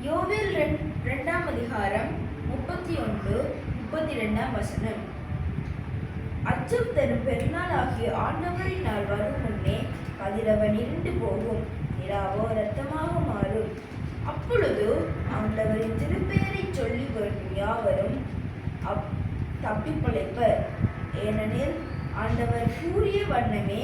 யோவேல் 2ஆம் அதிகாரம் 31-32 வசனம். அச்சம் தரும் பெருநாள் ஆகிய ஆண்டவரின் நாள் வரும் முன்னே கதிரவன் இருண்டு போகும், நிலாவோ இரத்தமாக மாறும். அப்பொழுது ஆண்டவரின் திருப்பெயரை சொல்லி வரும் யாவரும் தப்பி பிழைப்பர். ஏனெனில் ஆண்டவர் கூறிய வண்ணமே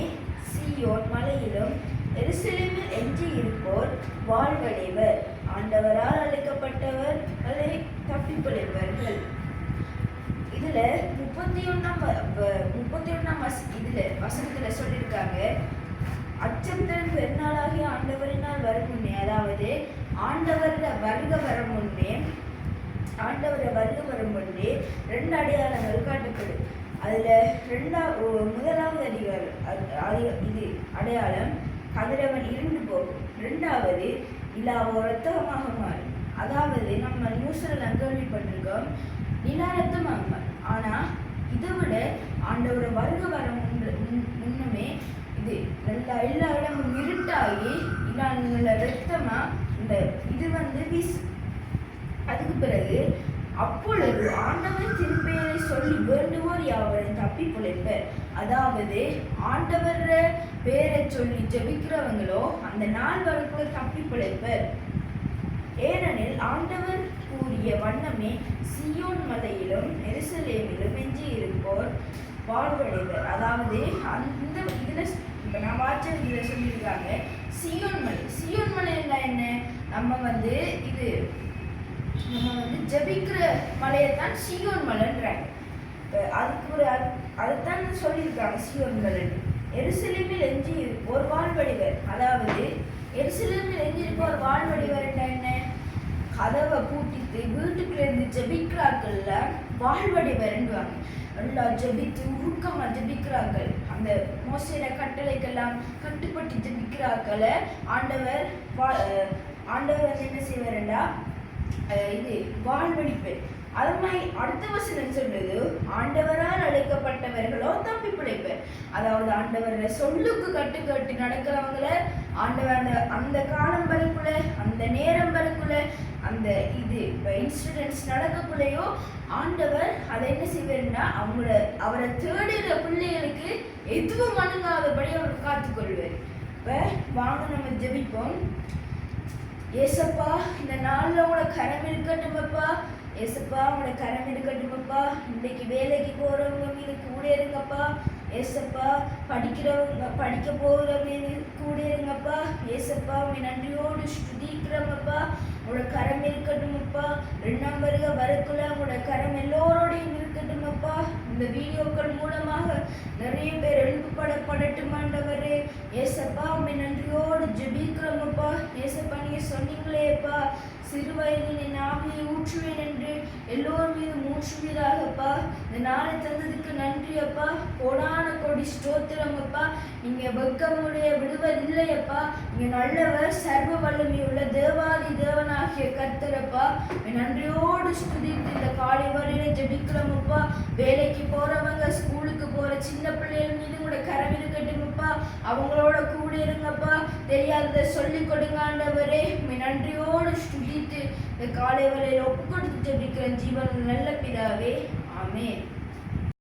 சீயோன் மலையிலும் எருசலேமில் எஞ்சி இருப்போர் வாழ்வடைவர். ஆண்டவரால் அழைக்கப்பட்டவர்களை தப்பி பிழைப்பார்கள். இதுல 31ஆம் வசனத்துல சொல்லியிருக்காங்க, அச்சம் தரும் பெருநாளாகிய ஆண்டவரினால் வரும் முன்னே, அதாவது ஆண்டவர வருக வரும் முன்னே 2 அடையாளங்கள் காட்டப்படும். அதுல முதலாவது இது அடையாளம் கதிரவன் இருண்டு போகும். 2வது நிலாவோ ரத்தமாக மாறும். அதாவது நம்ம நியூஸ்ல கேள்விப்பட்டிருக்கோம், நிலா ரத்தமாக மாறும். ஆனா இதை விட ஆண்டவரை வருக வர முன்னமே இது எல்லா இடமும் இருட்டாகி ரத்தமா இந்த இது வீசு. அதுக்கு பிறகு அப்பொழுது ஆண்டவர் திருப்பெயரை சொல்லி வேண்டுவோர் யாவரும் தப்பி பிழைப்பர். அதாவது ஆண்டவர் பேரை சொல்லி ஜெபிக்கிறவங்களோ அந்த நாள் வரக்குள்ள தப்பி பிழைப்பர். ஏனெனில் ஆண்டவர் கூறிய வண்ணமே சீயோன் மலையிலும் எருசலேமிலும் எஞ்சி இருப்போர் வாழ்வடைவர். அதாவது அந்த இதுல நான் வாட்ச இதுல சொல்லியிருக்காங்க சீயோன் மலை என்ன? நம்ம ஜபிக்கிற மலையைத்தான் சீயோன் மலைன்றாங்க. அதுதான் சொல்லியிருக்காங்க சீயோன் மலை. எருசலேமில் எஞ்சி இருப்போர் வாழ்வடைவர். அதாவது எருசலேமில் எஞ்சி இருப்போர் வாழ்வடைவர் என்ன? கதவை பூட்டிட்டு வீட்டுக்குள்ள இருந்து ஜபிக்கிறார்கள்ல வாழ்வடைவர்ன்றாங்க. நல்லா ஜபித்து உருக்கமா ஜபிக்கிறார்கள். அந்த மோசையில கட்டளைக்கெல்லாம் கட்டுப்பட்டு ஜபிக்கிறார்களை ஆண்டவர் என்ன செய்வாருண்டா இது வாழ்வடிப்பு. அது மாதிரி அடுத்த வசனம் சொல்றது, ஆண்டவரால் அழைக்கப்பட்டவர்களோ தப்பி பிழைப்பர். அதாவது ஆண்டவர் சொல்லுக்கு கட்டு நடக்கிறவங்கள ஆண்டவர் அந்த காலம் வரைக்குள்ள அந்த நேரம் வரைக்குள்ள அந்த இது இன்சிடென்ட்ஸ் நடக்கக்குள்ளேயோ ஆண்டவர் அதை என்ன செய்வாருன்னா அவரை தேடுகிற பிள்ளைகளுக்கு எதுவும் அணுகாதபடி அவர் காத்துக்கொள்வார். இப்ப வாங்க நம்ம ஜெபிப்போம். ஏசப்பா, இந்த நாள்ல உங்களோட கரம் இருக்கட்டுமப்பா. ஏசப்பா, உங்களோட கரம் இருக்கட்டுமப்பா. இன்னைக்கு வேலைக்கு போறவங்க மீது கூட இருங்கப்பா. ஏசப்பா, படிக்க போகிறவங்க மீது கூட இருங்கப்பா. ஏசப்பா, உங்க நன்றியோடு ஸ்துதிக்கிறோமப்பா. உங்களோட கரம் இருக்கட்டுமப்பா. 2ஆம் வருகை வரக்குள்ள உங்களோட கரம் எல்லோரோடையும் இருக்கட்டுமப்பா. இந்த வீடியோக்கள் மூலமாக நிறைய பேர் எழுப்பப்படட்டுமாண்டவரே. ஏசப்பா, உண்மை நன்றியோடு ஜெபிக்கிறோமப்பா. ஏசப்பா, நீங்க சொன்னீங்களேப்பா, சிறு வயதில் என் ஆவியை ஊற்றுவேன் என்று எல்லோரும் மீது ஊற்றுவீராகப்பா. இந்த நாளை தந்ததுக்கு நன்றி அப்பா. கோடான கோடி ஸ்தோத்திரமப்பா. நீங்க வெட்கமுடைய விடுவதில்லையப்பா. நீங்க நல்லவர், சர்வ வல்லமையுள்ள தேவாதி தேவனாகிய கர்த்தரப்பா. நன்றியோடு ஸ்துதித்து இந்த காலை வரையில ஜெபிக்கிறோமப்பா. வேலைக்கு போறவங்க, ஸ்கூலுக்கு போற சின்ன பிள்ளைகள் மீது கூட கரம் இருக்கட்டுமப்பா. அவங்களோட கூட இருங்கப்பா. தெரியாததை சொல்லிக் கொடுங்க ஆண்டவரே. நன்றியோடு ஸ்துதித்து இந்த காலை வரையில ஒப்பு கொடுத்து ஜெபிக்கிற ஜீவன் நல்ல பிதாவே. ஆமென்.